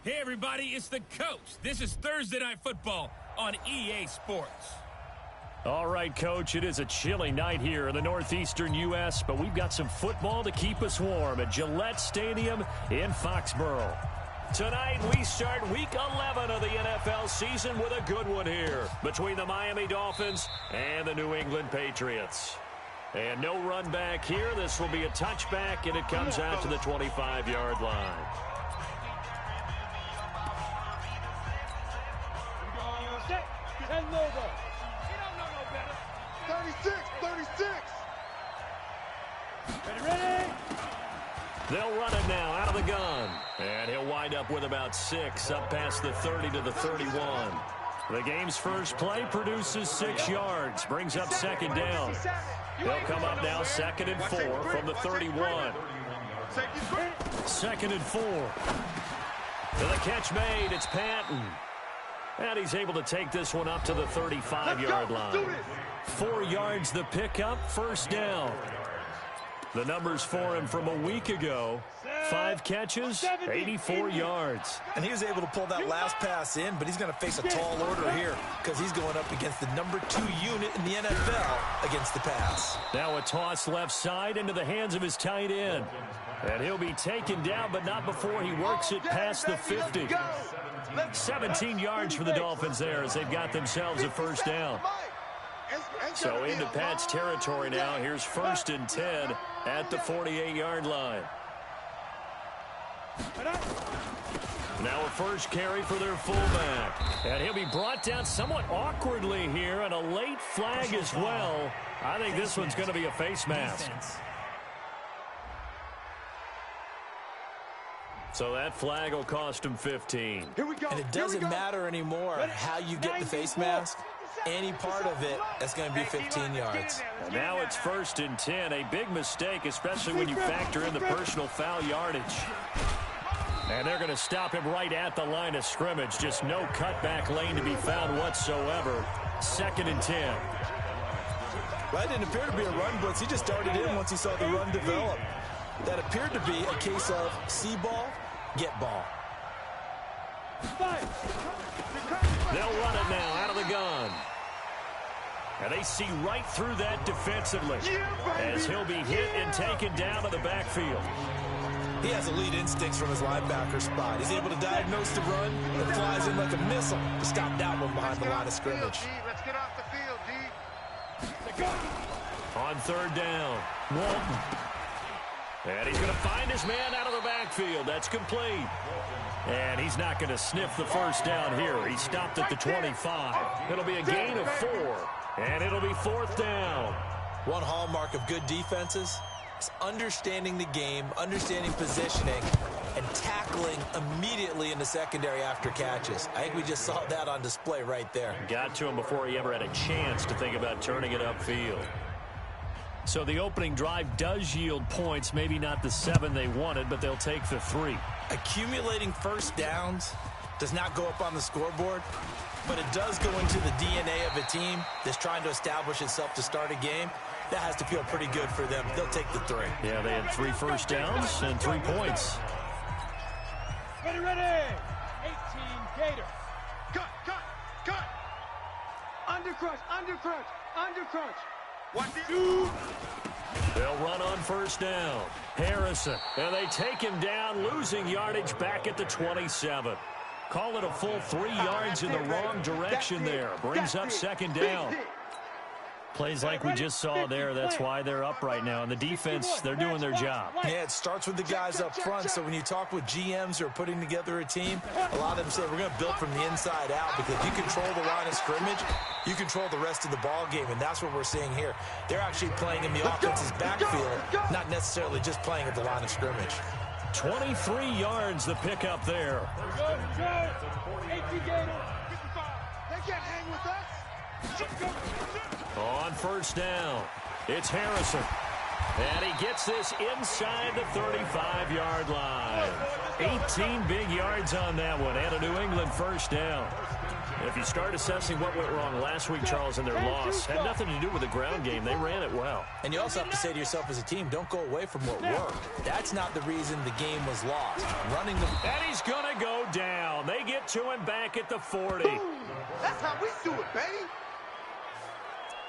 Hey, everybody, it's the Coach. This is Thursday Night Football on EA Sports. All right, Coach, it is a chilly night here in the northeastern U.S., but we've got some football to keep us warm at Gillette Stadium in Foxborough. Tonight, we start Week 11 of the NFL season with a good one here between the Miami Dolphins and the New England Patriots. And no run back here. This will be a touchback, and it comes out to the 25-yard line. And Lobo. You don't know no better. 36. Ready. They'll run it now out of the gun. And he'll wind up with about 6 up past the 30 to the 31. The game's first play produces 6 yards. Brings up second down. They'll come up now 2nd and 4 from the 31. 2nd and 4. To the catch made. It's Patton. And he's able to take this one up to the 35-yard line. 4 yards the pickup, first down. The numbers for him from a week ago. 5 catches, 84 yards. And he was able to pull that last pass in, but he's going to face a tall order here because he's going up against the number 2 unit in the NFL against the pass. Now a toss left side into the hands of his tight end. And he'll be taken down, but not before he works it past the 50. 17 yards for the Dolphins there as they've got themselves a first down. So into Pat's territory now. Here's 1st and 10 at the 48-yard line. Now a first carry for their fullback. And he'll be brought down somewhat awkwardly here, and a late flag as well. I think this one's going to be a face mask. So that flag will cost him 15. Here we go. And it doesn't matter anymore how you get the face mask. Any part of it, that's going to be 15 yards. And now it's 1st and 10. A big mistake, especially when you factor in the personal foul yardage. And they're going to stop him right at the line of scrimmage. Just no cutback lane to be found whatsoever. 2nd and 10. Well, it didn't appear to be a run blitz. He just darted in once he saw the run develop. That appeared to be a case of see ball, get ball. They'll run it now out of the gun. And they see right through that defensively as he'll be hit and taken down to the backfield. He has elite instincts from his linebacker spot. He's able to diagnose the run and flies in like a missile to stop that one behind the line of scrimmage. Let's get off the field, D. On 3rd down, Walton. And he's going to find his man out of the backfield. That's complete. And he's not going to sniff the first down here. He stopped at the 25. It'll be a gain of 4. And it'll be 4th down. One hallmark of good defenses is understanding the game, understanding positioning, and tackling immediately in the secondary after catches. I think we just saw that on display right there. Got to him before he ever had a chance to think about turning it upfield. So the opening drive does yield points, maybe not the 7 they wanted, but they'll take the 3. Accumulating first downs does not go up on the scoreboard, but it does go into the DNA of a team that's trying to establish itself to start a game. That has to feel pretty good for them. They'll take the 3. Yeah, they had 3 first downs and 3 points. Ready. 18 Gator. Cut. Undercrunch. 1, 2. They'll run on 1st down. Harrison, and they take him down, losing yardage back at the 27. Call it a full 3 yards in the wrong direction there. Brings up 2nd down. Plays like we just saw there. That's why they're up right now. And the defense, they're doing their job. Yeah, it starts with the guys up front. So when you talk with GMs who are putting together a team, a lot of them say we're going to build from the inside out, because if you control the line of scrimmage, you control the rest of the ball game, and that's what we're seeing here. They're actually playing in the offense's backfield, not necessarily just playing at the line of scrimmage. 23 yards the pickup there. 18 Gator. They can't hang with us. On 1st down, it's Harrison. And he gets this inside the 35-yard line. 18 big yards on that one, and a New England first down. If you start assessing what went wrong last week, Charles, in their loss, had nothing to do with the ground game. They ran it well. And you also have to say to yourself as a team, don't go away from what worked. That's not the reason the game was lost. Running the... And he's going to go down. They get to him back at the 40. That's how we do it, baby.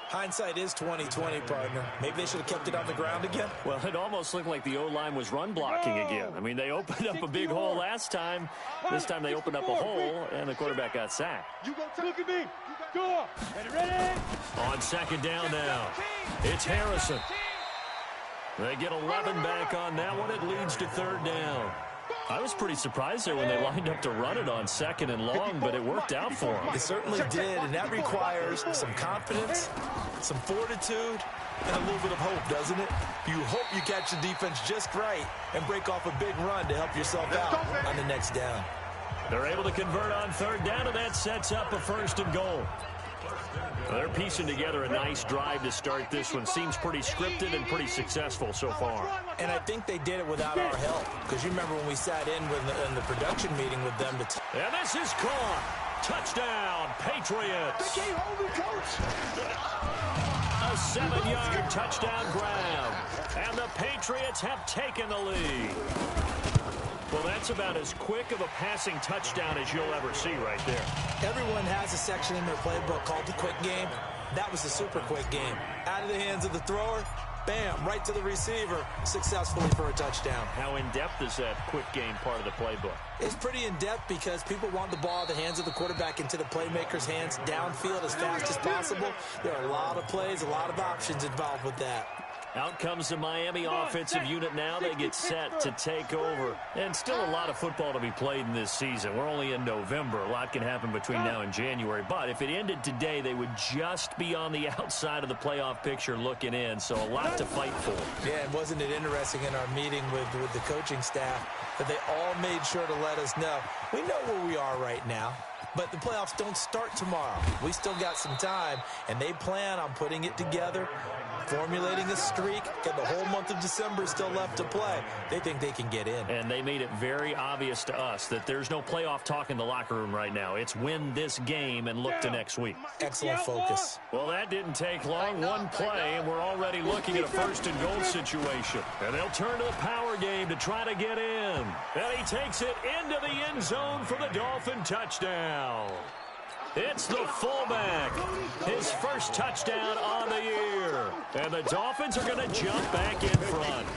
Hindsight is 20/20, partner. Maybe they should have kept it on the ground again. Well, it almost looked like the O-line was run blocking again. I mean, they opened up a big hole last time. This time they opened up a hole, and the quarterback got sacked. You go look at me. Go. Ready? On second down now, it's Harrison. They get 11 back on that one. It leads to third down. I was pretty surprised there when they lined up to run it on second and long, but it worked out for them. It certainly did, and that requires some confidence, some fortitude, and a little bit of hope, doesn't it? You hope you catch the defense just right and break off a big run to help yourself out on the next down. They're able to convert on third down, and that sets up a first and goal. They're piecing together a nice drive to start this one. Seems pretty scripted and pretty successful so far. And I think they did it without our help. Because you remember when we sat in the production meeting with them. And this is caught. Touchdown, Patriots. They can't hold me, coach. A 7-yard touchdown grab. And the Patriots have taken the lead. Well, that's about as quick of a passing touchdown as you'll ever see right there. Everyone has a section in their playbook called the quick game. That was the super quick game. Out of the hands of the thrower, bam, right to the receiver, successfully for a touchdown. How in-depth is that quick game part of the playbook? It's pretty in-depth because people want the ball out of the hands of the quarterback into the playmaker's hands downfield as fast as possible. There are a lot of plays, a lot of options involved with that. Out comes the Miami offensive unit now. They get set to take over. And still a lot of football to be played in this season. We're only in November. A lot can happen between now and January. But if it ended today, they would just be on the outside of the playoff picture looking in. So a lot to fight for. Yeah, and wasn't it interesting in our meeting with the coaching staff that they all made sure to let us know, we know where we are right now. But the playoffs don't start tomorrow. We still got some time, and they plan on putting it together, formulating a streak, got the whole month of December still left to play. They think they can get in. And they made it very obvious to us that there's no playoff talk in the locker room right now. It's win this game and look to next week. Excellent focus. Well, that didn't take long. One play, and we're already looking at a first and goal situation. And they'll turn to the power game to try to get in. And he takes it into the end zone for the Dolphin touchdown. It's the fullback. His first touchdown on the year. And the Dolphins are going to jump back in front.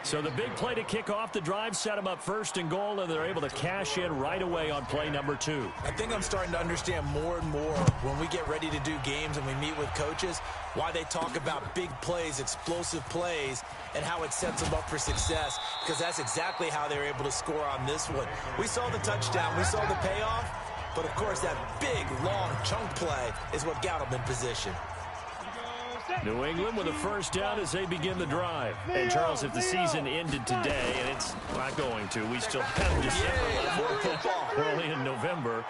So the big play to kick off the drive set them up first and goal, and they're able to cash in right away on play number 2. I think I'm starting to understand more and more when we get ready to do games and we meet with coaches why they talk about big plays, explosive plays, and how it sets them up for success, because that's exactly how they were able to score on this one. We saw the touchdown. We saw the payoff. But, of course, that big, long chunk play is what got them in position. New England with a first down as they begin the drive. And, Charles, if the season ended today, and it's not going to, we still have December. We're only in November.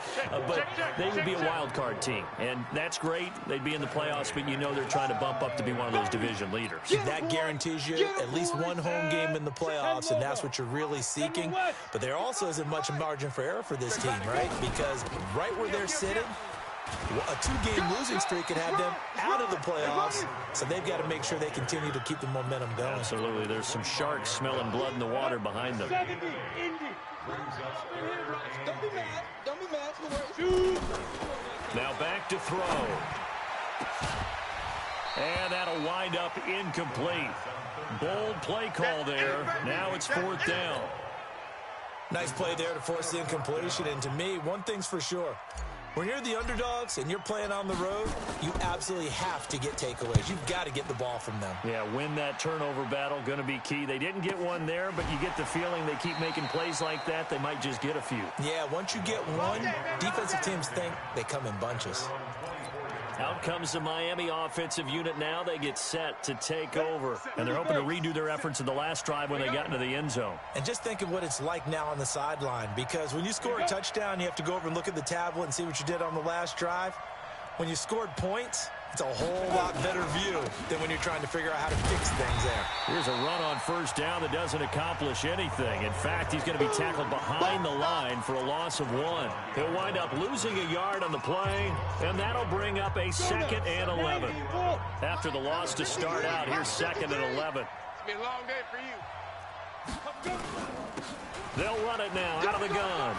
But they would be a wild card team. And that's great. They'd be in the playoffs, but you know they're trying to bump up to be one of those division leaders. That guarantees you at least one home game in the playoffs, and that's what you're really seeking. But there also isn't much margin for error for this team, right? Because right where they're sitting, a 2-game losing streak could have them out of the playoffs, so they've got to make sure they continue to keep the momentum going. Absolutely. There's some sharks smelling blood in the water behind them. Don't be mad. Don't be mad. Now back to throw. And that'll wind up incomplete. Bold play call there. Now it's fourth down. Nice play there to force the incompletion. And to me, one thing's for sure. When you're the underdogs and you're playing on the road, you absolutely have to get takeaways. You've got to get the ball from them. Yeah, win that turnover battle, going to be key. They didn't get one there, but you get the feeling they keep making plays like that, they might just get a few. Yeah, once you get one, defensive teams think they come in bunches. Out comes the Miami offensive unit now. They get set to take over. And they're hoping to redo their efforts in the last drive when they got into the end zone. And just think of what it's like now on the sideline. Because when you score a touchdown, you have to go over and look at the tablet and see what you did on the last drive. When you scored points, It's a whole lot better view than when you're trying to figure out how to fix things there. Here's a run on first down that doesn't accomplish anything. In fact, he's going to be tackled behind the line for a loss of 1. He'll wind up losing a yard on the play, and that'll bring up a 2nd and 11. After the loss to start out, here's 2nd and 11. It's been a long day for you. They'll run it now out of the gun.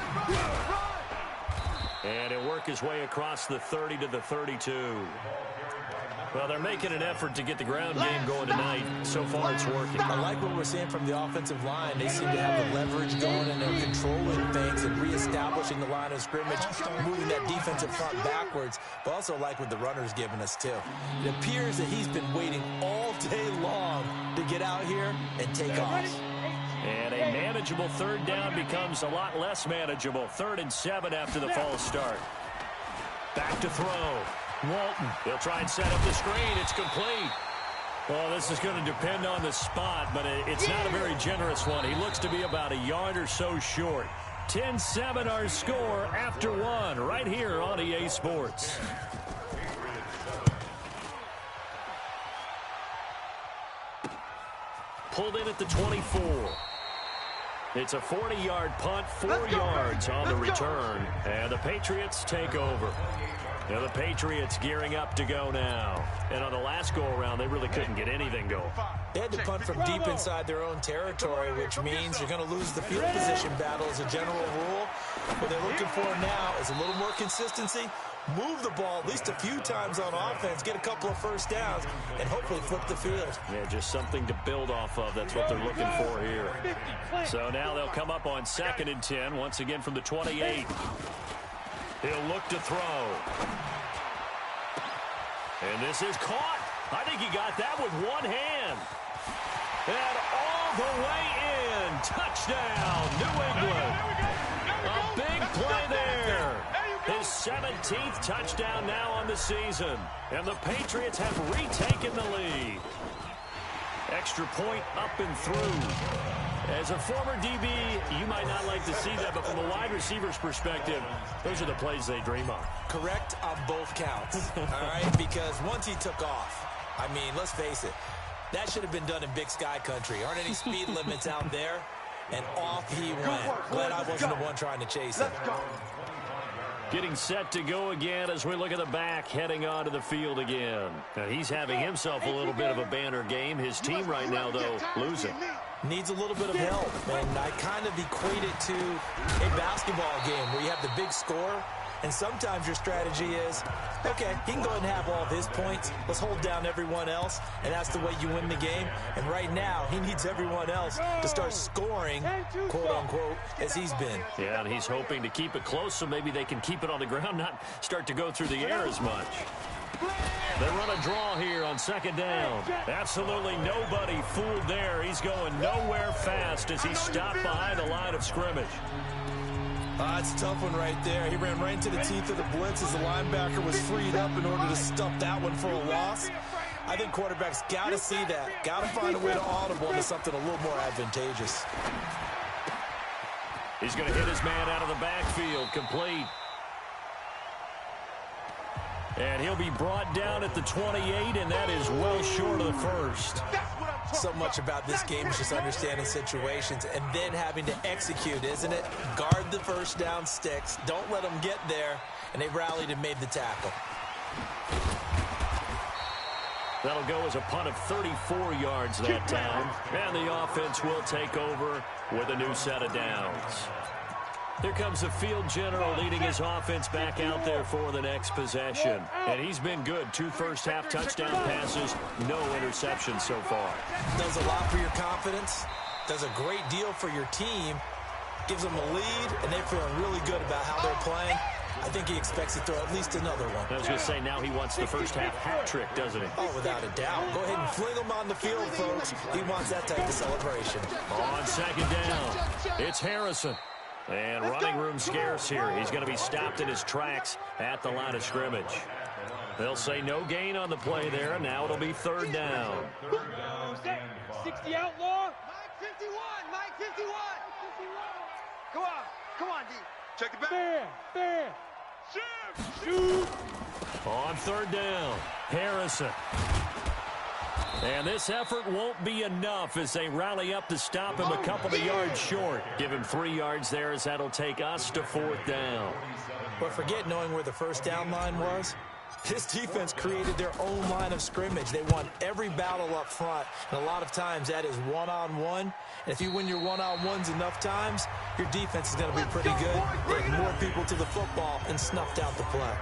And he'll work his way across the 30 to the 32. Well, they're making an effort to get the ground game going tonight. So far, it's working. I like what we're seeing from the offensive line. They seem to have the leverage going, and they're controlling things and reestablishing the line of scrimmage, moving that defensive front backwards. But also like what the runner's giving us, too. It appears that he's been waiting all day long to get out here and take off. And a manageable 3rd down becomes a lot less manageable. 3rd and 7 after the false start. Back to throw. Walton. He'll try and set up the screen. It's complete. Well, this is going to depend on the spot, but it's not a very generous one. He looks to be about a yard or so short. 10-7 our score after 1 right here on EA Sports. Pulled in at the 24. It's a 40-yard punt, 4 yards on the return, and the Patriots take over. Now the Patriots gearing up to go now. And on the last go-around, they really couldn't get anything going. They had to punt from deep inside their own territory, which means you're going to lose the field position battle as a general rule. What they're looking for now is a little more consistency, move the ball at least a few times on offense, get a couple of first downs, and hopefully flip the field. Yeah, just something to build off of. That's what they're looking for here. So now they'll come up on 2nd and 10, once again from the 28. He'll look to throw. And this is caught. I think he got that with one hand. And all the way in. Touchdown, New England. A big play there. His 17th touchdown now on the season. And the Patriots have retaken the lead. Extra point up and through. As a former DB, you might not like to see that, but from a wide receiver's perspective, those are the plays they dream of. Correct on both counts, all right? Because once he took off, I mean, let's face it, that should have been done in Big Sky country. Aren't any speed limits out there? And off he went. Glad I wasn't the one trying to chase him. Getting set to go again as we look at the back, heading onto the field again. Now, he's having himself a little bit of a banner game. His team right now, though, losing. Needs a little bit of help, and I kind of equate it to a basketball game where you have the big score, and sometimes your strategy is, okay, he can go ahead and have all of his points. Let's hold down everyone else, and that's the way you win the game. And right now, he needs everyone else to start scoring, quote-unquote, as he's been. Yeah, and he's hoping to keep it close so maybe they can keep it on the ground, not start to go through the air as much. They run a draw here on 2nd down. Absolutely nobody fooled there. He's going nowhere fast as he stopped behind the line of scrimmage. That's a tough one right there. He ran right into the teeth of the blitz as the linebacker was freed up in order to stuff that one for a loss. I think quarterbacks got to see that. Got to find a way to audible into something a little more advantageous. He's going to hit his man out of the backfield, complete. And he'll be brought down at the 28, and that is well short of the first. So much about this game is just understanding situations and then having to execute, isn't it? Guard the first down sticks. Don't let them get there. And they rallied and made the tackle. That'll go as a punt of 34 yards that time. And the offense will take over with a new set of downs. Here comes the field general leading his offense back out there for the next possession. And he's been good. 2 first-half touchdown passes, no interceptions so far. Does a lot for your confidence. Does a great deal for your team. Gives them a lead, and they're feeling really good about how they're playing. I think he expects to throw at least another one. I was going to say, now he wants the first-half hat trick, doesn't he? Oh, without a doubt. Go ahead and fling him on the field, folks. He wants that type of celebration. On 2nd down, it's Harrison. And running room scarce here. He's going to be stopped in his tracks at the line of scrimmage. They'll say no gain on the play there. Now it'll be 3rd down. 60 outlaw. Mike 51. Mike 51. Come on. Come on, D. Check it back. Fair. Shoot. On third down, Harrison. And this effort won't be enough as they rally up to stop him a couple of yards short. Give him 3 yards there as that'll take us to fourth down. But forget knowing where the first down line was. This defense created their own line of scrimmage. They won every battle up front, and a lot of times that is one-on-one. And if you win your one-on-ones enough times, your defense is going to be pretty good. They had more people to the football and snuffed out the play.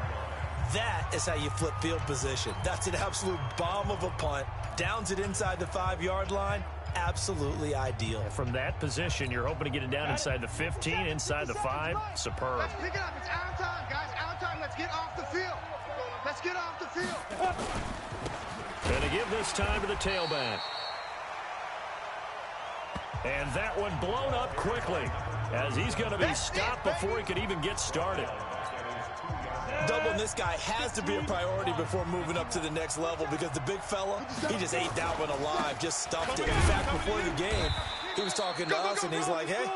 That is how you flip field position. That's an absolute bomb of a punt. Downs it inside the 5-yard line. Absolutely ideal. From that position, you're hoping to get it down inside the 15, inside the 5. Superb. Let's pick it up. It's out time, guys. Out time. Let's get off the field. Let's get off the field. And to give this time to the tailback. And that one blown up quickly as he's going to be stopped before he could even get started. Doubling this guy has to be a priority before moving up to the next level because the big fella, he just ate that one alive, just stuffed it. In fact, before the game, he was talking to us, and he's like, hey,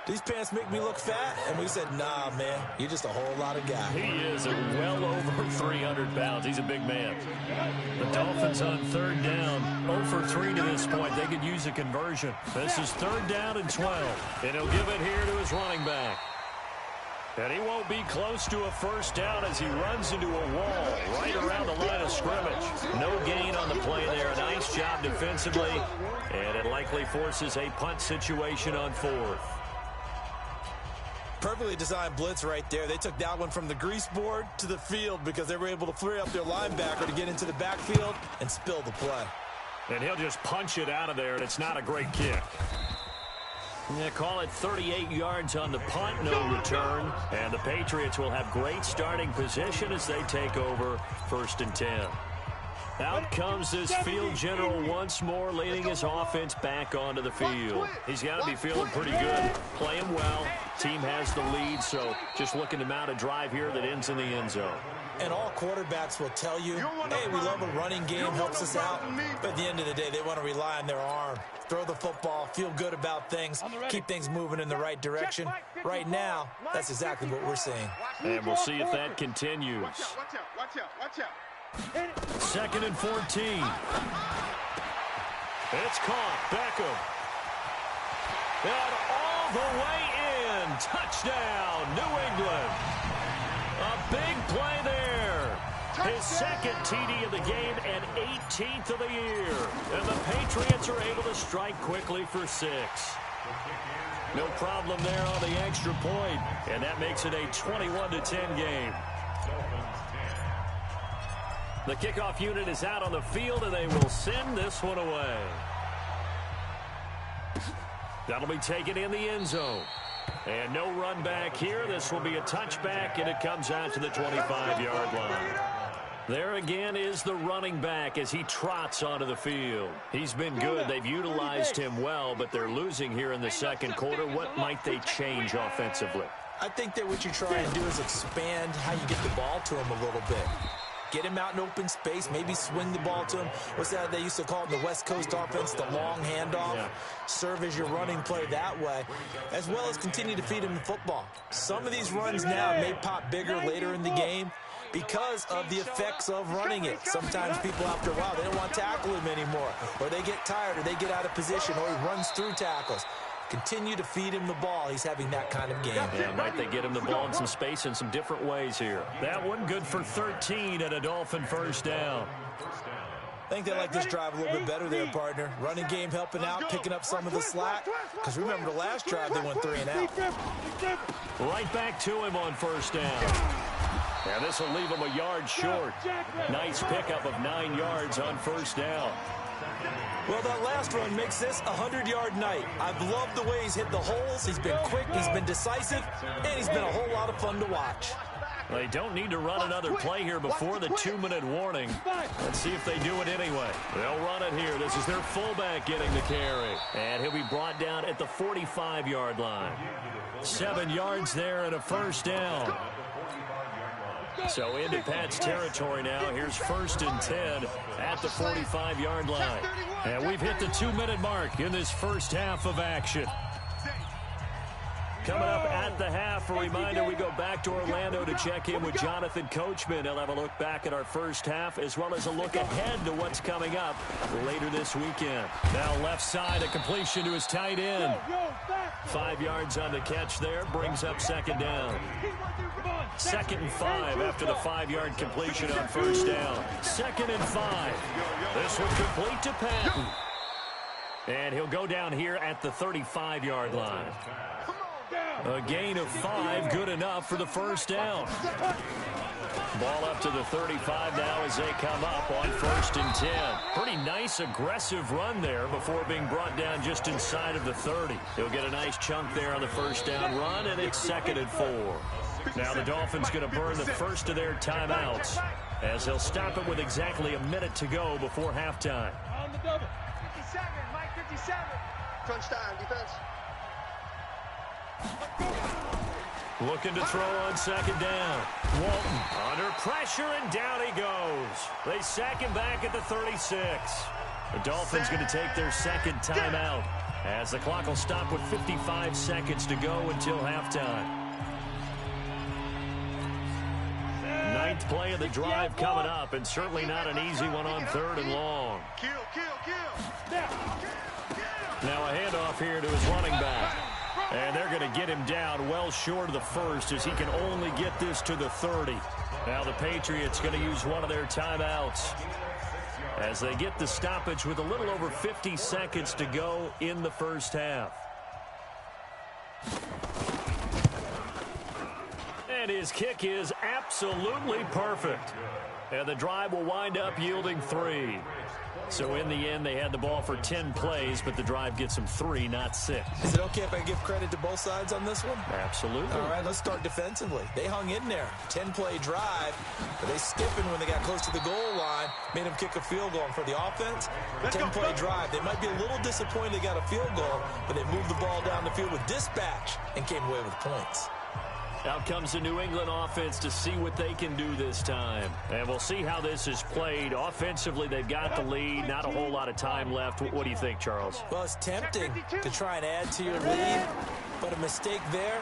these pants make me look fat? And we said, nah, man, you're just a whole lot of guy. He is well over 300 pounds. He's a big man. The Dolphins on third down, 0 for 3 to this point. They could use a conversion. This is third down and 12, and he'll give it here to his running back. And he won't be close to a first down as he runs into a wall right around the line of scrimmage. No gain on the play there. Nice job defensively, and it likely forces a punt situation on fourth. Perfectly designed blitz right there. They took that one from the grease board to the field because they were able to free up their linebacker to get into the backfield and spill the play. And he'll just punch it out of there, and it's not a great kick. Yeah, call it 38 yards on the punt, no return. And the Patriots will have great starting position as they take over first and 10. Out comes this field general once more, leading his offense back onto the field. He's got to be feeling pretty good, playing well. Team has the lead, so just looking to mount a drive here that ends in the end zone. And all quarterbacks will tell you, hey, we love a running game, helps us out. But at the end of the day, they want to rely on their arm. Throw the football, feel good about things, keep things moving in the right direction. Right now, that's exactly what we're seeing. And we'll see if that continues. Watch out, watch out, watch out. Second and 14. It's caught. Beckham. And all the way in. Touchdown, New England. A big play there. His second TD of the game and 18th of the year. And the Patriots are able to strike quickly for 6. No problem there on the extra point. And that makes it a 21-10 game. The kickoff unit is out on the field, and they will send this one away. That'll be taken in the end zone. And no run back here. This will be a touchback, and it comes out to the 25-yard line. There again is the running back as he trots onto the field. He's been good. They've utilized him well, but they're losing here in the second quarter. What might they change offensively? I think that what you try and do is expand how you get the ball to him a little bit. Get him out in open space, maybe swing the ball to him. What's that they used to call it in the West Coast offense, the long handoff? Yeah. Serve as your running play that way, as well as continue to feed him the football. Some of these runs now may pop bigger later in the game because of the effects of running it. Sometimes people, after a while, they don't want to tackle him anymore, or they get tired, or they get out of position, or he runs through tackles. Continue to feed him the ball. He's having that kind of game. Yeah, might they get him the ball in some space in some different ways here. That one good for 13 and a Dolphin first down. I think they like this drive a little bit better there, partner. Running game helping out, picking up some of the slack. Because remember the last drive, they went 3 and out. Right back to him on first down. And this will leave him a yard short. Nice pickup of 9 yards on first down. Well, that last run makes this a 100-yard night. I've loved the way he's hit the holes. He's been quick, he's been decisive, and he's been a whole lot of fun to watch. They don't need to run another play here before the 2-minute warning. Let's see if they do it anyway. They'll run it here. This is their fullback getting the carry. And he'll be brought down at the 45-yard line. 7 yards there and a first down. So into Pat's territory now. Here's first and 10 at the 45-yard line. And we've hit the 2-minute mark in this first half of action. Coming up at the half, a reminder we go back to Orlando to check in with Jonathan Coachman. He'll have a look back at our first half as well as a look ahead to what's coming up later this weekend. Now left side, a completion to his tight end. 5 yards on the catch there, brings up second down. 2nd and 5 after the 5-yard completion on first down. 2nd and 5. This one complete to Patton. And he'll go down here at the 35-yard line. A gain of 5, good enough for the first down. Ball up to the 35 now as they come up on 1st and 10. Pretty nice, aggressive run there before being brought down just inside of the 30. He'll get a nice chunk there on the first down run, and it's 2nd and 4. Now the Dolphins going to burn the first of their timeouts as they'll stop it with exactly a minute to go before halftime. On the double. 57, Mike 57. Crunch time, defense. Looking to throw on 2nd down. Walton under pressure, and down he goes. They sack him back at the 36. The Dolphins going to take their 2nd timeout as the clock will stop with 55 seconds to go until halftime. 9th play of the drive coming up, and certainly not an easy one on 3rd and long. Now a handoff here to his running back. And they're going to get him down well short of the 1st as he can only get this to the 30. Now the Patriots going to use one of their timeouts as they get the stoppage with a little over 50 seconds to go in the first half. And his kick is absolutely perfect. And the drive will wind up yielding 3. So in the end, they had the ball for 10 plays, but the drive gets them 3, not 6. Is it okay if I give credit to both sides on this one? Absolutely. All right, let's start defensively. They hung in there. 10-play drive, but they stiffened when they got close to the goal line, made them kick a field goal. And for the offense, 10-play drive. They might be a little disappointed they got a field goal, but they moved the ball down the field with dispatch and came away with points. Out comes the New England offense to see what they can do this time. And we'll see how this is played. Offensively, they've got the lead. Not a whole lot of time left. What do you think, Charles? Well, it's tempting to try and add to your lead, but a mistake there,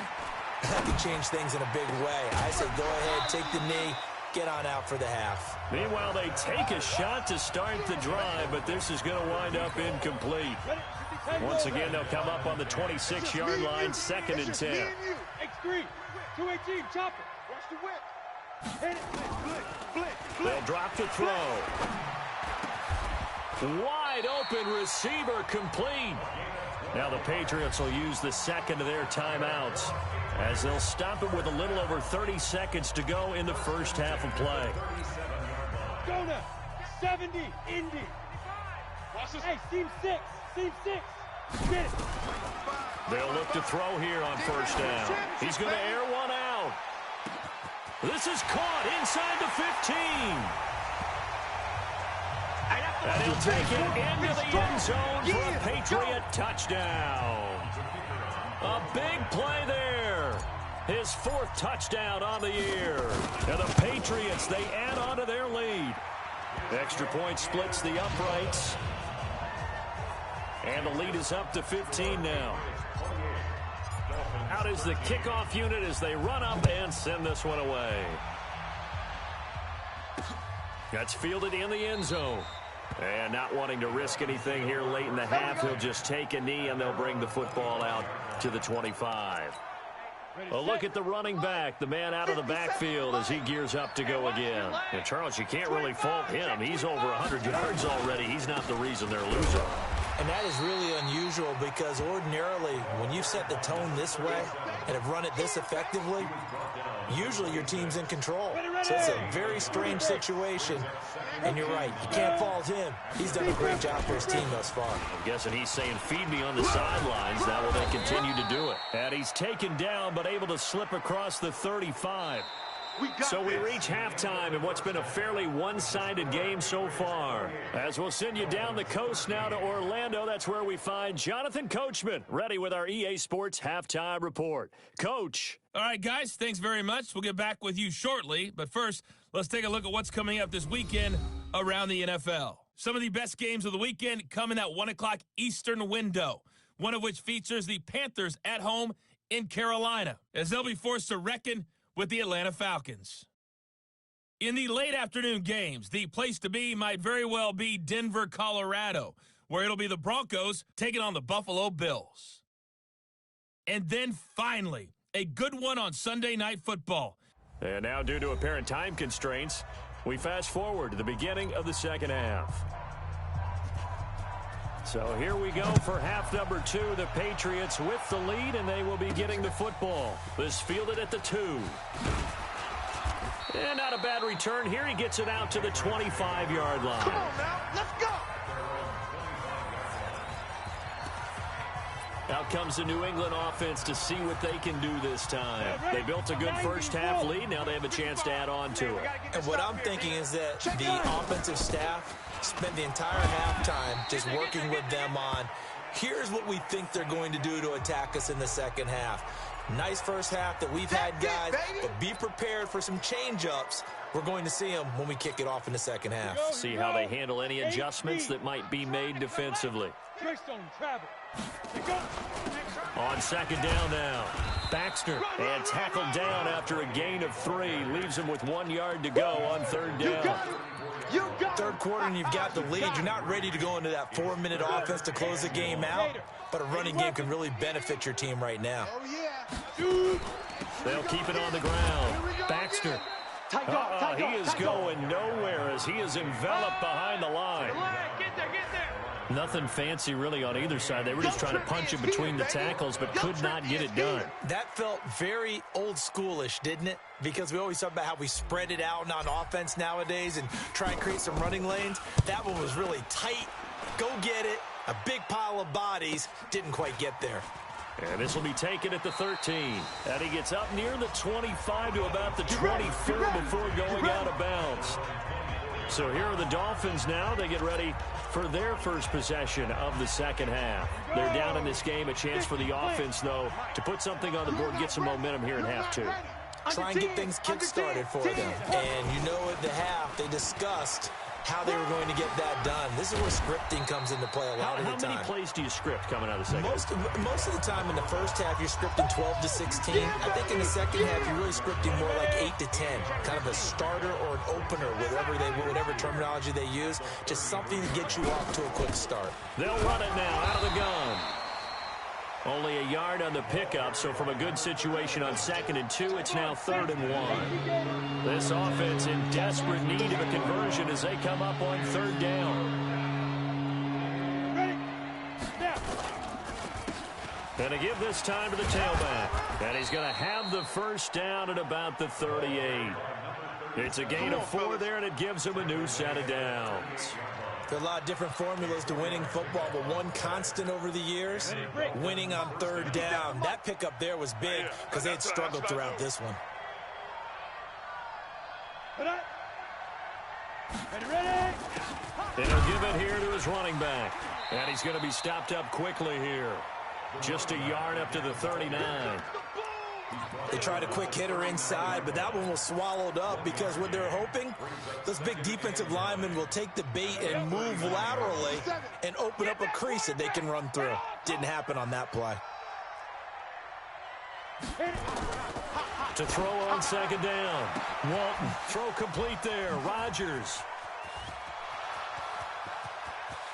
that could change things in a big way. I say go ahead, take the knee, get on out for the half. Meanwhile, they take a shot to start the drive, but this is going to wind up incomplete. Once again, they'll come up on the 26-yard line, 2nd and 10. X3. 218, chop it. Watch the whip. Hit it. They'll drop to throw. Wide open receiver complete. Now the Patriots will use the 2nd of their timeouts as they'll stop it with a little over 30 seconds to go in the first half of play. Go now. 70, Indy. Watch this. Hey, seam 6. Seam 6. Get it. They'll look to throw here on 1st down. He's going to air one out. This is caught inside the 15. And he'll take it into the end zone for a Patriot touchdown. A big play there. His 4th touchdown on the year. And the Patriots, they add on to their lead. Extra point splits the uprights. And the lead is up to 15 now. Out is the kickoff unit as they run up and send this one away. That's fielded in the end zone. And not wanting to risk anything here late in the half, he'll just take a knee and they'll bring the football out to the 25. A look at the running back, the man out of the backfield as he gears up to go again. And Charles, you can't really fault him. He's over 100 yards already. He's not the reason they're losing. And that is really unusual because ordinarily when you set the tone this way and have run it this effectively, usually your team's in control. So it's a very strange situation. And you're right, you can't fault him. He's done a great job for his team thus far. I'm guessing he's saying, feed me on the sidelines. Now will they continue to do it? And he's taken down but able to slip across the 35. So we reach halftime in what's been a fairly one-sided game so far. As we'll send you down the coast now to Orlando, that's where we find Jonathan Coachman, ready with our EA Sports Halftime Report. Coach. All right, guys, thanks very much. We'll get back with you shortly. But first, let's take a look at what's coming up this weekend around the NFL. Some of the best games of the weekend come in that 1 o'clock Eastern window, one of which features the Panthers at home in Carolina, as they'll be forced to reckon with the Atlanta Falcons. In the late afternoon games, the place to be might very well be Denver, Colorado, where it'll be the Broncos taking on the Buffalo Bills. And then finally, a good one on Sunday Night Football. And now, due to apparent time constraints, we fast forward to the beginning of the second half. So here we go for half number 2. The Patriots with the lead, and they will be getting the football. This fielded at the 2. And not a bad return here. He gets it out to the 25-yard line. Come on now, let's go. Out comes the New England offense to see what they can do this time. They built a good first-half lead. Now they have a chance to add on to it. And what I'm thinking is that the offensive staff spent the entire halftime just working with them on, here's what we think they're going to do to attack us in the second half. Nice first half that we've had, guys, but be prepared for some change-ups. We're going to see them when we kick it off in the second half. See how they handle any adjustments that might be made defensively. On second down now, Baxter, and tackled down after a gain of 3. Leaves him with 1 yard to go on third down. Third quarter and you've got the lead. You're not ready to go into that 4-minute offense to close the game out, but a running game can really benefit your team right now. They'll keep it on the ground. Baxter. He is going nowhere as he is enveloped behind the line. Nothing fancy really on either side. They were just trying to punch it between the tackles, but could not get it done. That felt very old schoolish, didn't it? Because we always talk about how we spread it out on offense nowadays and try and create some running lanes. That one was really tight. Go get it. A big pile of bodies. Didn't quite get there. And this will be taken at the 13. And he gets up near the 25 to about the 24 before going out of bounds. So here are the Dolphins now. They get ready for their first possession of the second half. They're down in this game. A chance for the offense, though, to put something on the board, get some momentum here in half 2. Try and get things kick-started for them. And you know at the half, they discussed how they were going to get that done. This is where scripting comes into play a lot of the time. How many plays do you script coming out of the second half? Most of the time in the first half, you're scripting 12 to 16. I think in the second half, you're really scripting more like 8 to 10. Kind of a starter or an opener, whatever terminology they use. Just something to get you off to a quick start. They'll run it now out of the gun. Only a yard on the pickup, so from a good situation on 2nd and 2, it's now 3rd and 1. This offense in desperate need of a conversion as they come up on 3rd down. Gonna give this time to the tailback. And he's going to have the first down at about the 38. It's a gain of 4 there, and it gives him a new set of downs. There are a lot of different formulas to winning football, but one constant over the years, winning on 3rd down. That pickup there was big because they had struggled throughout this one. And he'll give it here to his running back. And he's going to be stopped up quickly here. Just a yard up to the 39. They tried a quick hitter inside, but that one was swallowed up because what they're hoping, those big defensive linemen will take the bait and move laterally and open up a crease that they can run through. Didn't happen on that play. To throw on 2nd down. Walton, throw complete there. Rodgers.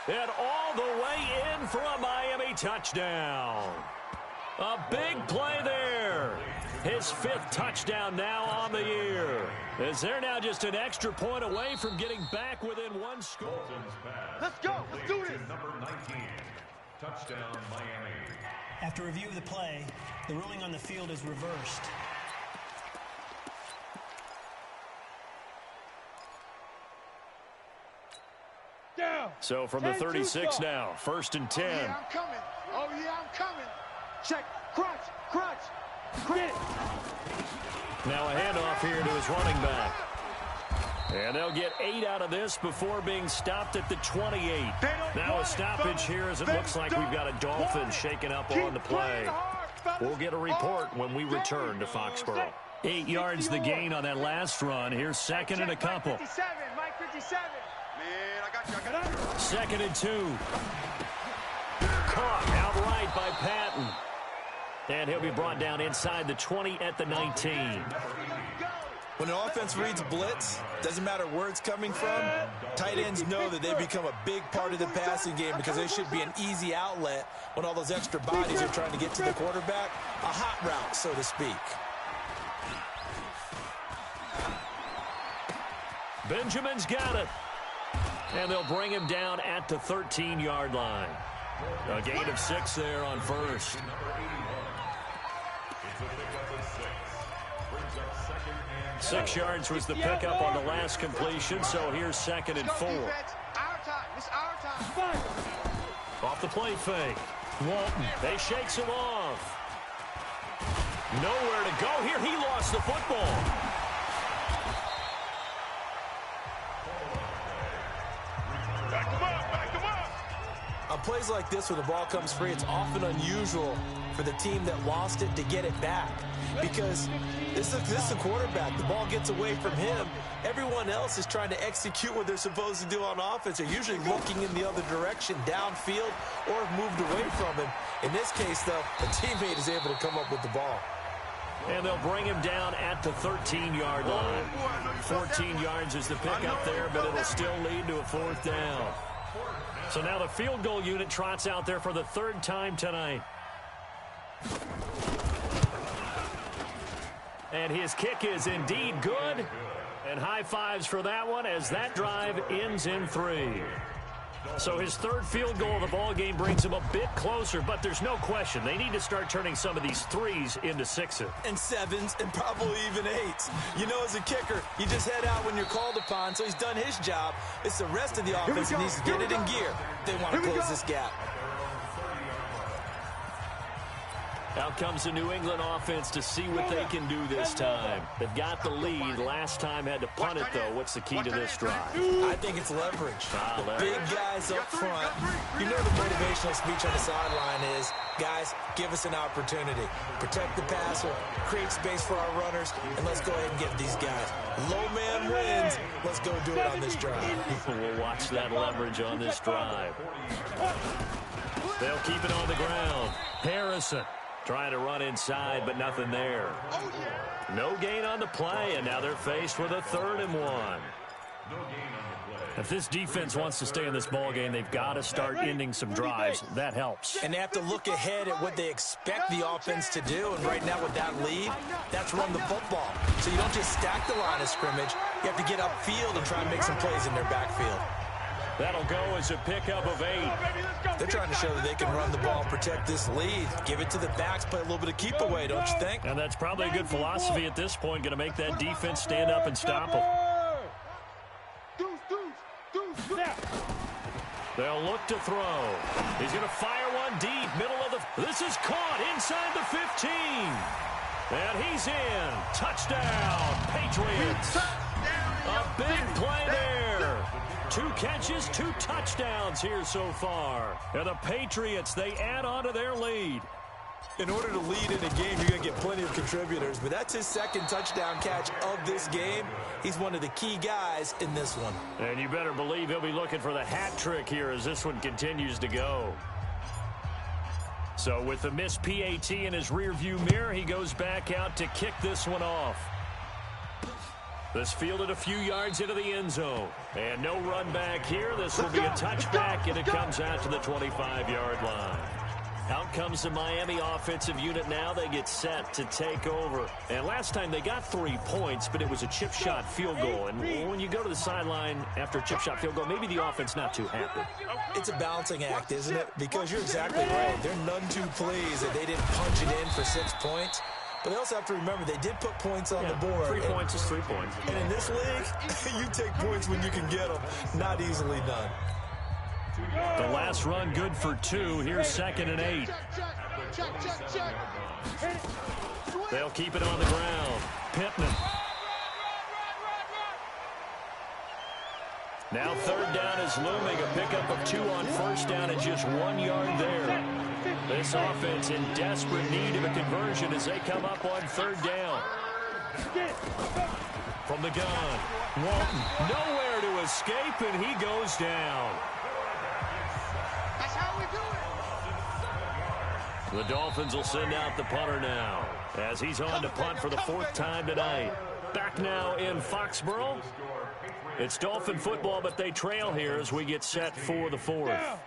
And all the way in for a Miami touchdown. A big play there. His 5th touchdown now on the year. As they're now just an extra point away from getting back within 1 score. Let's go. Let's do this. Number 19. Touchdown, Miami. After review of the play, the ruling on the field is reversed. Down. So from the 36 now, 1st and 10. Oh, yeah, I'm coming. Oh, yeah, I'm coming. Check. Crunch. Crit. Now a handoff here to his running back. And they'll get 8 out of this before being stopped at the 28. Now a stoppage here as it looks like we've got a Dolphin shaken up on the play. We'll get a report when we return to Foxborough. 8 yards the gain on that last run. Here's 2nd and a couple. Mike 57. Man, I got you. 2nd and 2. Caught outright by Patton. And he'll be brought down inside the 20 at the 19. When an offense reads blitz, doesn't matter where it's coming from, tight ends know that they become a big part of the passing game because they should be an easy outlet when all those extra bodies are trying to get to the quarterback. A hot route, so to speak. Benjamin's got it. And they'll bring him down at the 13-yard line. A gain of 6 there on first. 6 yards was the pickup on the last completion, so here's 2nd and 4. Off the play fake. Walton, they shakes him off. Nowhere to go here. He lost the football. On plays like this, when the ball comes free, it's often unusual for the team that lost it to get it back. Because this is the quarterback. The ball gets away from him. Everyone else is trying to execute what they're supposed to do on offense. They're usually looking in the other direction, downfield, or have moved away from him. In this case, though, a teammate is able to come up with the ball. And they'll bring him down at the 13-yard line. 14 yards is the pickup there, but it'll still lead to a 4th down. So now the field goal unit trots out there for the 3rd time tonight. And his kick is indeed good. And high fives for that one as that drive ends in 3. So his 3rd field goal of the ball game brings him a bit closer, but there's no question they need to start turning some of these 3s into 6s. And 7s and probably even 8s. You know, as a kicker, you just head out when you're called upon, so he's done his job. It's the rest of the offense that needs to get it in gear. They want to close this gap. Out comes the New England offense to see what they can do this time. They've got the lead. Last time had to punt it, though. What's the key to this drive? I think it's leverage. Big guys up front. You know the motivational speech on the sideline is, guys, give us an opportunity. Protect the passer, create space for our runners, and let's go ahead and get these guys. Low man wins. Let's go do it on this drive. We'll watch that leverage on this drive. They'll keep it on the ground. Harrison trying to run inside, but nothing there. No gain on the play, and now they're faced with a 3rd and 1. If this defense wants to stay in this ball game, they've got to start ending some drives. That helps. And they have to look ahead at what they expect the offense to do. And right now with that lead, that's run the football. So you don't just stack the line of scrimmage. You have to get upfield and try and make some plays in their backfield. That'll go as a pickup of 8. They're trying to show that they can run the ball, protect this lead, give it to the backs, play a little bit of keep away, don't you think? And that's probably a good philosophy at this point, going to make that defense stand up and stop them. They'll look to throw. He's going to fire one deep, middle of the... This is caught inside the 15. And he's in. Touchdown, Patriots. A big play there. 2 catches, 2 touchdowns here so far. And the Patriots, they add on to their lead. In order to lead in a game, you're going to get plenty of contributors, but that's his 2nd touchdown catch of this game. He's one of the key guys in this one. And you better believe he'll be looking for the hat trick here as this one continues to go. So with the missed PAT in his rearview mirror, he goes back out to kick this one off. This fielded a few yards into the end zone. And no run back here. This will be a touchback, and it comes out to the 25-yard line. Out comes the Miami offensive unit now. They get set to take over. And last time they got 3 points, but it was a chip shot field goal. And when you go to the sideline after a chip shot field goal, maybe the offense not too happy. It's a balancing act, isn't it? Because you're exactly right. They're none too pleased that they didn't punch it in for 6 points. But they also have to remember they did put points on the board. 3 points is 3 points. And in this league, you take points when you can get them. Not easily done. The last run good for 2. Here's 2nd and 8. They'll keep it on the ground. Pittman. Now 3rd down is looming. A pickup of 2 on 1st down and just 1 yard there. This offense in desperate need of a conversion as they come up on 3rd down. From the gun, Walton nowhere to escape, and he goes down. That's how we do it. The Dolphins will send out the punter now as he's on to punt for the 4th time tonight. Back now in Foxborough. It's Dolphin football, but they trail here as we get set for the 4th.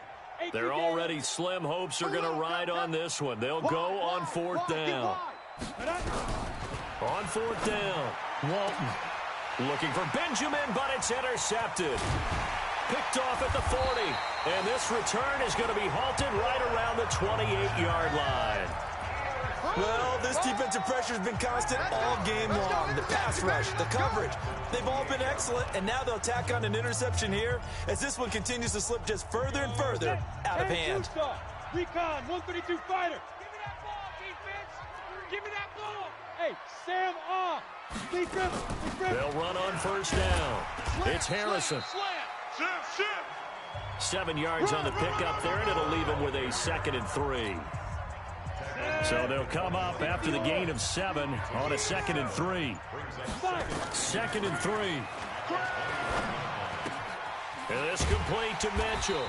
Their already slim hopes are going to ride on this one. They'll go on 4th down. On 4th down, Walton looking for Benjamin, but it's intercepted. Picked off at the 40, and this return is going to be halted right around the 28-yard line. Well, this defensive pressure has been constant all game long. The pass rush, the coverage, they've all been excellent, and now they'll tack on an interception here as this one continues to slip just further and further out of hand. Recon, 132 fighter. Give me that ball, defense. Give me that ball. Hey, Sam off. Defense. They'll run on 1st down. It's Harrison. 7 yards on the pickup there, and it'll leave him with a 2nd and 3. So they'll come up after the gain of 7 on a 2nd and 3. 2nd and 3. And this complete to Mitchell.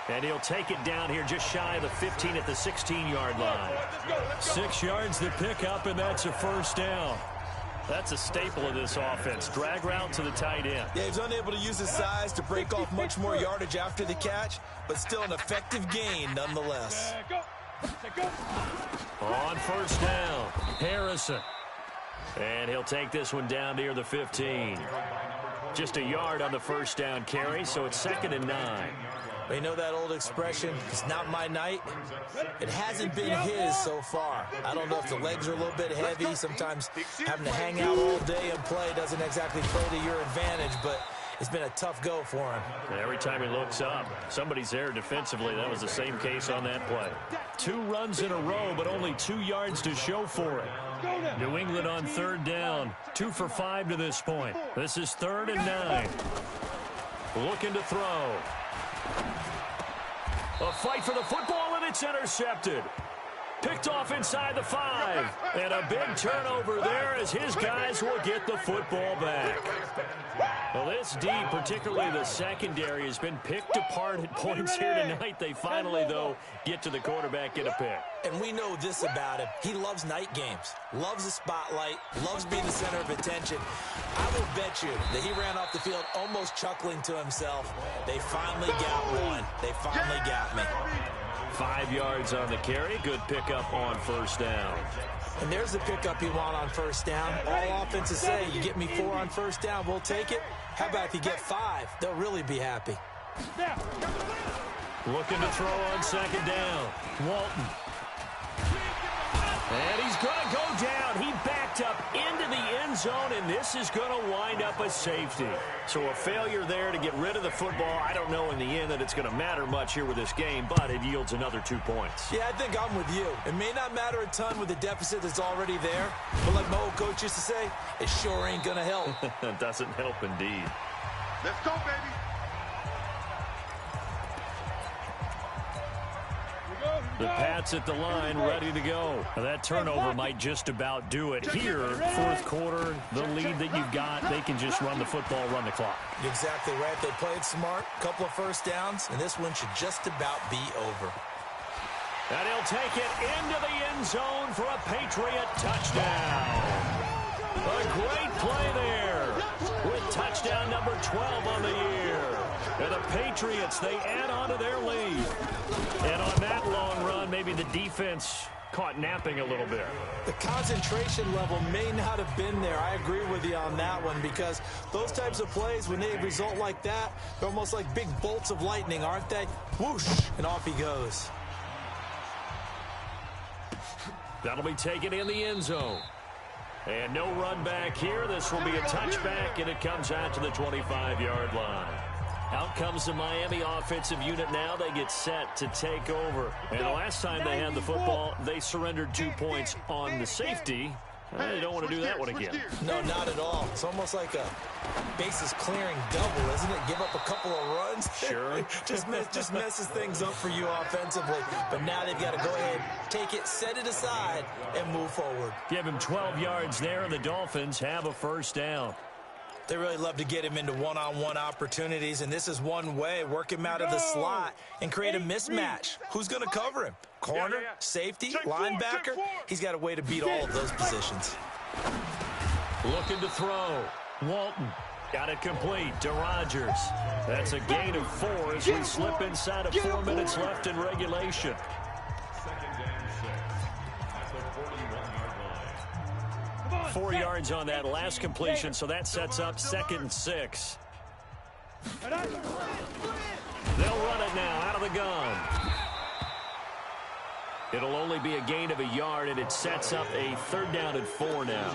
And he'll take it down here just shy of the 15 at the 16-yard line. 6 yards the pickup, and that's a 1st down. That's a staple of this offense. Drag route to the tight end. Yeah, he's unable to use his size to break off much more yardage after the catch, but still an effective gain nonetheless. On 1st down, Harrison. And he'll take this one down near the 15. Just a yard on the 1st down carry, so it's 2nd and 9. You know that old expression, it's not my night? It hasn't been his so far. I don't know if the legs are a little bit heavy. Sometimes having to hang out all day and play doesn't exactly play to your advantage, but it's been a tough go for him. And every time he looks up, somebody's there defensively. That was the same case on that play. 2 runs in a row, but only 2 yards to show for it. New England on 3rd down. 2 for 5 to this point. This is 3rd and 9. Looking to throw. A fight for the football, and it's intercepted. Picked off inside the 5. And a big turnover there as his guys will get the football back. Well, this D, particularly the secondary, has been picked apart at points here tonight. They finally, though, get to the quarterback, get a pick. And we know this about him. He loves night games, loves the spotlight, loves being the center of attention. I will bet you that he ran off the field almost chuckling to himself. They finally got one. They finally got me. 5 yards on the carry. Good pickup on 1st down. And there's the pickup you want on 1st down. All offenses say, you get me 4 on 1st down, we'll take it. How about if you get 5? They'll really be happy. Looking to throw on 2nd down. Walton. And he's going to go down. He backed up into the end zone, and this is going to wind up a safety. So a failure there to get rid of the football. I don't know in the end that it's going to matter much here with this game, but it yields another 2 points. Yeah, I think I'm with you. It may not matter a ton with the deficit that's already there, but like my old coach used to say, it sure ain't going to help. It doesn't help indeed. Let's go, baby. The Pats at the line, ready to go. That turnover might just about do it. Here, 4th quarter, the lead that you've got, they can just run the football, run the clock. You're exactly right. They played smart, couple of 1st downs, and this one should just about be over. And he'll take it into the end zone for a Patriot touchdown. A great play there with touchdown number 12 on the year. And the Patriots, they add on to their lead. And on that long run, maybe the defense caught napping a little bit. The concentration level may not have been there. I agree with you on that one because those types of plays, when they result like that, they're almost like big bolts of lightning, aren't they? Whoosh, and off he goes. That'll be taken in the end zone. And no run back here. This will be a touchback, and it comes out to the 25-yard line. Out comes the Miami offensive unit now. They get set to take over. And the last time they had the football, they surrendered 2 points on the safety. They don't want to do that one again. No, not at all. It's almost like a bases clearing double, isn't it? Give up a couple of runs. Sure. just messes things up for you offensively. But now they've got to go ahead, take it, set it aside, and move forward. Give him 12 yards there, and the Dolphins have a 1st down. They really love to get him into one-on-one opportunities, and this is one way. Work him out of the slot and create a mismatch. Who's going to cover him? Corner, safety, linebacker? He's got a way to beat all of those positions. Looking to throw. Walton. Got it complete to Rodgers. That's a gain of 4 as we slip inside of 4 minutes left in regulation. 4 yards on that last completion, so that sets up 2nd and 6. They'll run it now out of the gun. It'll only be a gain of 1 yard, and it sets up a 3rd down and 4 now.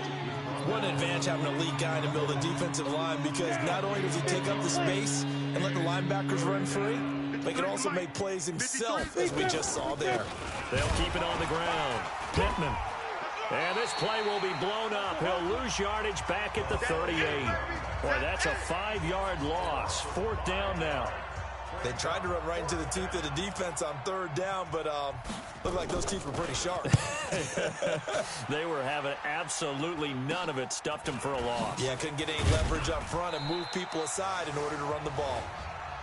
What an advantage having an elite guy to build a defensive line, because not only does he take up the space and let the linebackers run free, but he can also make plays himself, as we just saw there. They'll keep it on the ground. Pittman. And this play will be blown up. He'll lose yardage back at the 38. Boy, that's a 5-yard loss. 4th down now. They tried to run right into the teeth of the defense on 3rd down, but looked like those teeth were pretty sharp. They were having absolutely none of it. Stuffed them for a loss. Yeah, couldn't get any leverage up front and move people aside in order to run the ball.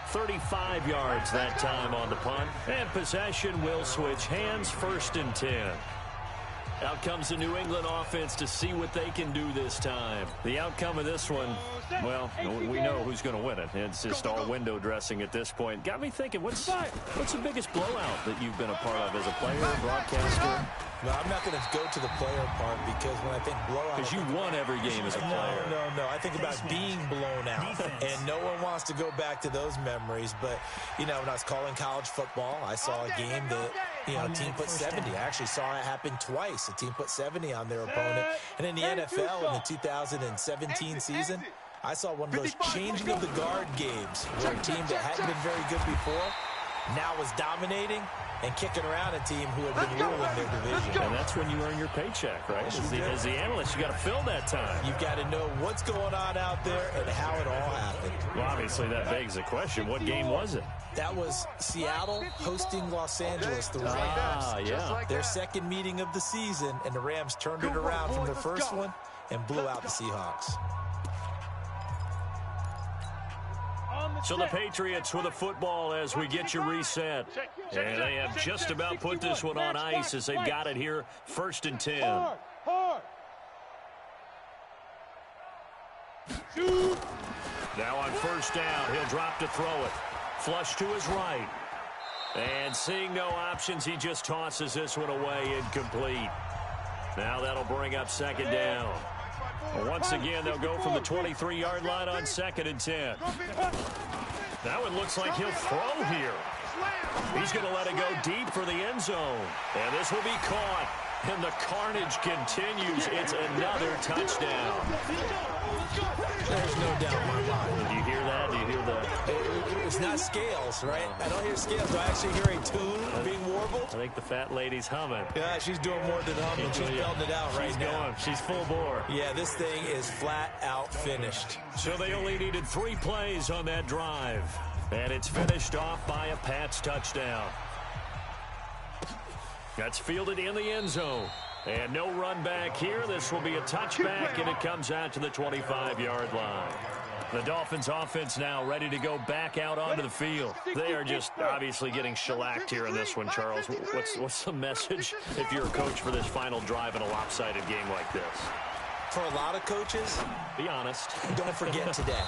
35 yards that time on the punt. And possession will switch hands. 1st and 10. Out comes the New England offense to see what they can do this time. The outcome of this one, well, we know who's going to win it. It's just all window dressing at this point. Got me thinking, what's the biggest blowout that you've been a part of as a player, broadcaster? No, I'm not going to go to the player part, because when I think blowout... Because you won every game as a player. No. I think about being blown out. And no one wants to go back to those memories. But, you know, when I was calling college football, I saw a game that, you know, a team put 70. I actually saw it happen twice. A team put 70 on their opponent. And in the NFL, in the 2017 season, I saw one of those changing of the guard games where a team that hadn't been very good before now was dominating and kicking around a team who had been ruling their division. And that's when you earn your paycheck, right? As the analyst, you got to fill that time. You've got to know what's going on out there and how it all happened. Well, obviously, that begs the question, what game was it? That was Seattle hosting Los Angeles, the Rams. Yeah. Their 2nd meeting of the season, and the Rams turned it around from their first one and blew out the Seahawks. So the Patriots with a football as we get you reset. And they have just about put this one on ice as they've got it here. 1st and 10. Now on 1st down, he'll drop to throw it. Flush to his right. And seeing no options, he just tosses this one away, incomplete. Now that'll bring up 2nd down. Once again, they'll go from the 23-yard line on 2nd and 10. Now it looks like he'll throw here. He's going to let it go deep for the end zone. And this will be caught. And the carnage continues. It's another touchdown. There's no doubt in my mind. Do you hear that? Do you hear that? It's not scales, right? I don't hear scales. Do I actually hear a tune being warbled? I think the fat lady's humming. Yeah, she's doing more than humming. She's belting it out right now. She's full bore. Yeah, this thing is flat out finished. So they only needed 3 plays on that drive. And it's finished off by a Pats touchdown. That's fielded in the end zone. And no run back here. This will be a touchback, and it comes out to the 25-yard line. The Dolphins offense now ready to go back out onto the field. They are just obviously getting shellacked here in this one, Charles. What's the message if you're a coach for this final drive in a lopsided game like this? For a lot of coaches, be honest. Don't forget today.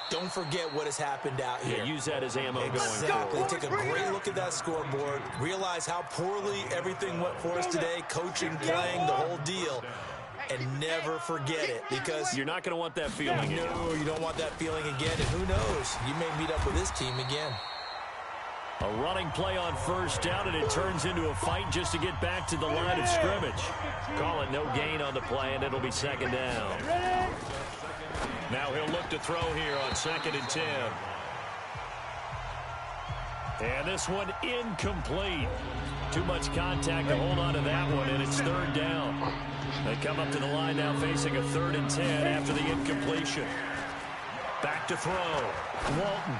Don't forget what has happened out here. Yeah, use that as ammo going Exactly. forward. Take a great look at that scoreboard. Realize how poorly everything went for us today. Coaching, playing, the whole deal. And never forget it, because you're not going to want that feeling again. No, you don't want that feeling again. And who knows? You may meet up with this team again. A running play on 1st down, and it turns into a fight just to get back to the line of scrimmage. Call it no gain on the play, and it'll be 2nd down. Now he'll look to throw here on 2nd and 10. And this one incomplete. Too much contact to hold on to that one, and it's 3rd down. They come up to the line now facing a 3rd and 10 after the incompletion. Back to throw. Walton.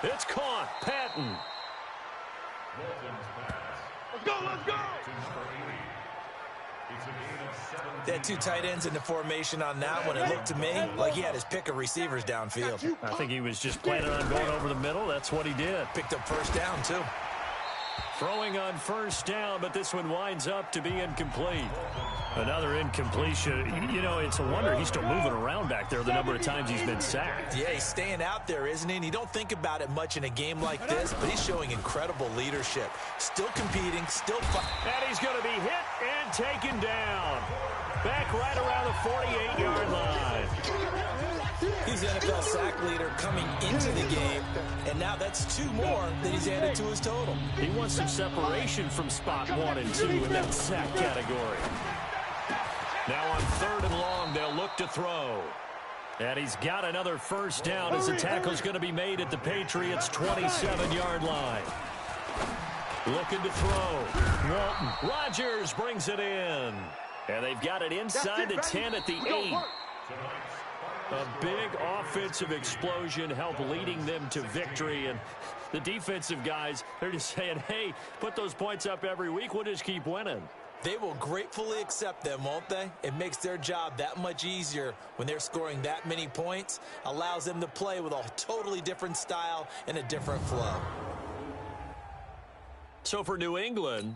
It's caught. Patton. Let's go, let's go! They had two tight ends in the formation on that one. It looked to me like he had his pick of receivers downfield. I think he was just planning on going over the middle. That's what he did. Picked up first down, too. Throwing on first down, but this one winds up to be incomplete. Another incompletion. You know, it's a wonder he's still moving around back there the number of times he's been sacked. Yeah, he's staying out there, isn't he? And you don't think about it much in a game like this, but he's showing incredible leadership. Still competing, still fighting. And he's going to be hit and taken down. Back right around the 48-yard line. He's the NFL sack leader coming into the game, and now that's two more that he's added to his total. He wants some separation from spot 1 and 2 in that sack category. Now on 3rd and long, they'll look to throw. And he's got another first down as the tackle's going to be made at the Patriots' 27-yard line. Looking to throw. Walton. Rodgers brings it in. And they've got it inside the 10 at the 8. A big offensive explosion helped leading them to victory. And the defensive guys, they're just saying, hey, put those points up every week. We'll just keep winning. They will gratefully accept them, won't they? It makes their job that much easier when they're scoring that many points. Allows them to play with a totally different style and a different flow. So for New England,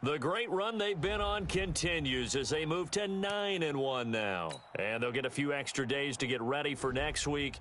the great run they've been on continues as they move to 9-1 now. And they'll get a few extra days to get ready for next week.